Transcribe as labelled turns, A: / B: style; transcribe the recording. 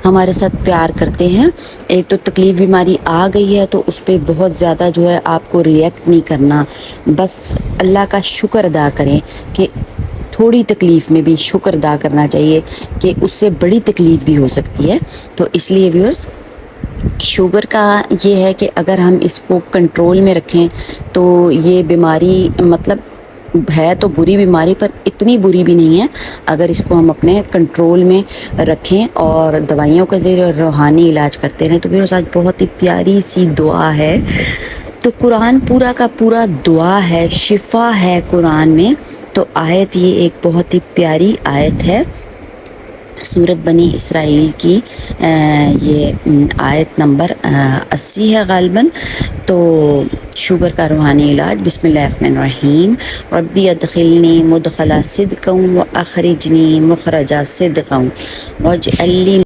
A: हमारे साथ प्यार करते हैं। एक तो तकलीफ़ बीमारी आ गई है तो उस पर बहुत ज़्यादा जो है आपको रिएक्ट नहीं करना, बस अल्लाह का शुक्र अदा करें कि थोड़ी तकलीफ़ में भी शुक्र अदा करना चाहिए कि उससे बड़ी तकलीफ़ भी हो सकती है। तो इसलिए व्यूअर्स, शुगर का ये है कि अगर हम इसको कंट्रोल में रखें तो ये बीमारी मतलब है तो बुरी बीमारी, पर इतनी बुरी भी नहीं है अगर इसको हम अपने कंट्रोल में रखें और दवाइयों के ज़रिए रूहानी इलाज करते रहें। तो मेरे साथ बहुत ही प्यारी सी दुआ है। तो कुरान पूरा का पूरा दुआ है, शिफा है कुरान में। तो आयत ये एक बहुत ही प्यारी आयत है, सूरत बनी इसराइल की ये आयत नंबर 80 है गालिबन। तो शुगर का रूहानी इलाज, बिस्मिल्लाहिर्रहमानिर्रहीम। रब्बी अदखिलनी मुदखला सिद्क़न व अखरिजनी मुखरजा सिद्क़न वजअलनी